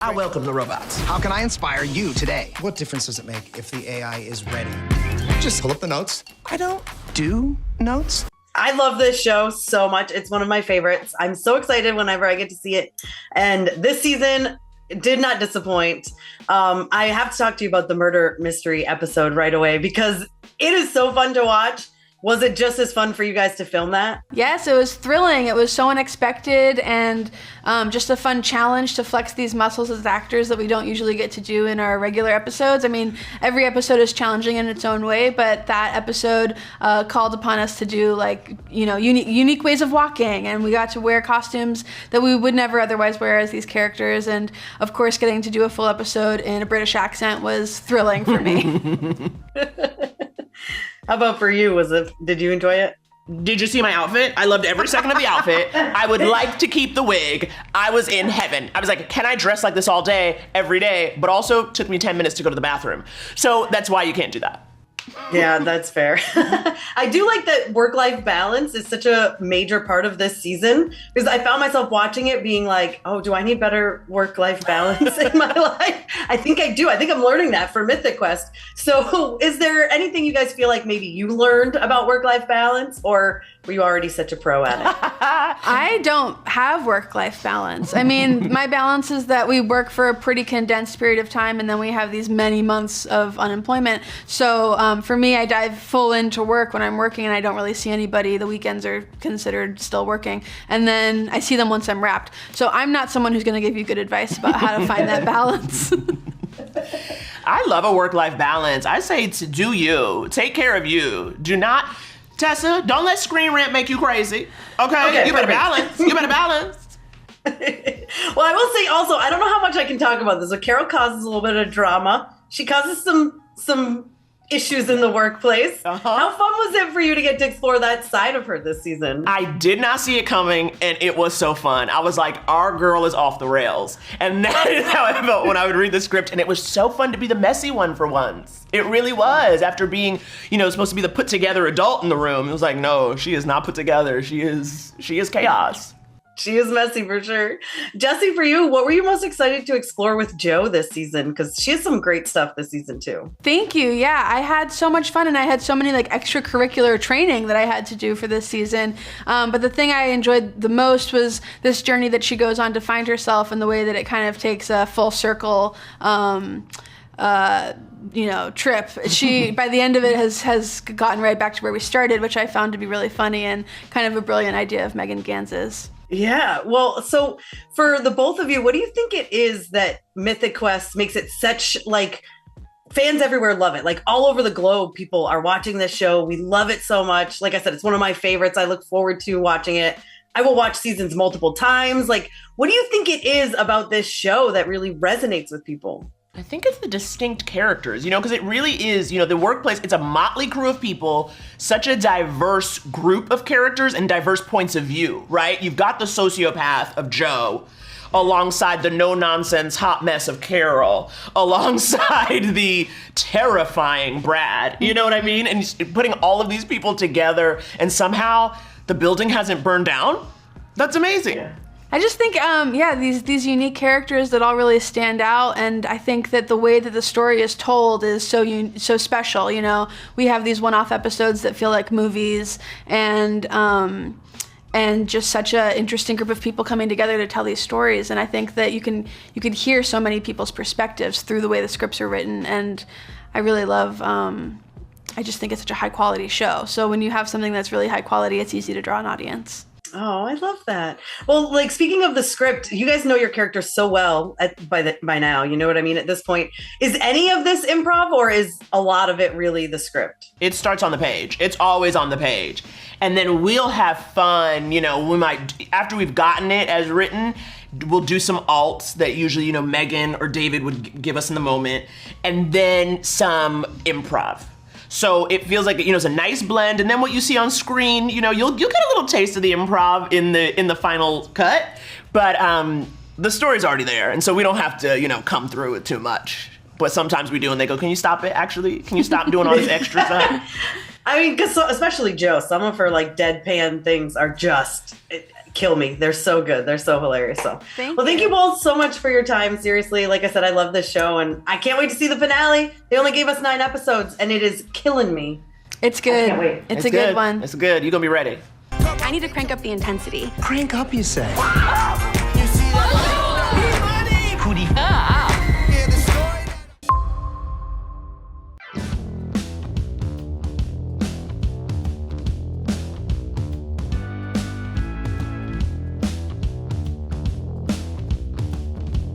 I welcome the robots. How can I inspire you today? What difference does it make if the AI is ready? Just pull up the notes. I don't do notes. I love this show so much. It's one of my favorites. I'm so excited whenever I get to see it. And this season did not disappoint. I have to talk to you about the murder mystery episode right away because it is so fun to watch. Was it just as fun for you guys to film that? Yes, it was thrilling. It was so unexpected and just a fun challenge to flex these muscles as actors that we don't usually get to do in our regular episodes. I mean, every episode is challenging in its own way, but that episode called upon us to do unique ways of walking, and we got to wear costumes that we would never otherwise wear as these characters. And of course, getting to do a full episode in a British accent was thrilling for me. How about for you? Did you enjoy it? Did you see my outfit? I loved every second of the outfit. I would like to keep the wig. I was in heaven. I was like, can I dress like this all day, every day? But also took me 10 minutes to go to the bathroom. So that's why you can't do that. Yeah, that's fair. I do like that work-life balance is such a major part of this season because I found myself watching it being like, oh, do I need better work-life balance in my life? I think I do. I think I'm learning that for Mythic Quest. So is there anything you guys feel like maybe you learned about work-life balance, or were you already such a pro at it? I don't have work-life balance. I mean, my balance is that we work for a pretty condensed period of time and then we have these many months of unemployment. So for me, I dive full into work when I'm working and I don't really see anybody. The weekends are considered still working. And then I see them once I'm wrapped. So I'm not someone who's going to give you good advice about how to find that balance. I love a work-life balance. I say to do you. Take care of you. Do not... Tessa, don't let Screen Rant make you crazy. Okay? You better balance. You better balance. Well, I will say also, I don't know how much I can talk about this, but Carol causes a little bit of drama. She causes some issues in the workplace. How fun was it for you to get to explore that side of her this season? I did not see it coming, and it was so fun. I was like, our girl is off the rails. And that is how I felt when I would read the script, and it was so fun to be the messy one for once. It really was. After being, supposed to be the put-together adult in the room, it was like, no, she is not put together. She is chaos. She is messy for sure. Jessie, for you, what were you most excited to explore with Jo this season? Because she has some great stuff this season too. Thank you. Yeah, I had so much fun and I had so many extracurricular training that I had to do for this season. But the thing I enjoyed the most was this journey that she goes on to find herself and the way that it kind of takes a full circle trip. She, by the end of it, has gotten right back to where we started, which I found to be really funny and kind of a brilliant idea of Megan Ganz's. Yeah, well, so for the both of you, what do you think it is that Mythic Quest makes it such, fans everywhere love it. All over the globe, people are watching this show. We love it so much. Like I said, it's one of my favorites. I look forward to watching it. I will watch seasons multiple times. What do you think it is about this show that really resonates with people? I think it's the distinct characters, because it really is, the workplace, it's a motley crew of people, such a diverse group of characters and diverse points of view, right? You've got the sociopath of Jo, alongside the no-nonsense hot mess of Carol, alongside the terrifying Brad, you know what I mean? And putting all of these people together and somehow the building hasn't burned down? That's amazing. Yeah. I just think, these unique characters that all really stand out, and I think that the way that the story is told is so special. We have these one-off episodes that feel like movies, and just such an interesting group of people coming together to tell these stories. And I think that you can hear so many people's perspectives through the way the scripts are written, and I really love. I just think it's such a high-quality show. So when you have something that's really high quality, it's easy to draw an audience. Oh, I love that. Well, speaking of the script, you guys know your characters so well by now. You know what I mean? At this point, is any of this improv or is a lot of it really the script? It starts on the page. It's always on the page. And then we'll have fun. We might, after we've gotten it as written, we'll do some alts that usually, Megan or David would give us in the moment, and then some improv. So it feels like, it's a nice blend. And then what you see on screen, you'll get a little taste of the improv in the final cut. But the story's already there. And so we don't have to, come through it too much. But sometimes we do, and they go, can you stop it, actually? Can you stop doing all this extra stuff? I mean, because especially Jo, some of her deadpan things are just kill me. They're so good. They're so hilarious. So, thank you you both so much for your time. Seriously, like I said, I love this show, and I can't wait to see the finale. They only gave us 9 episodes, and it is killing me. It's good. I can't wait. It's a good one. It's good. You're gonna be ready. I need to crank up the intensity. Crank up, you say?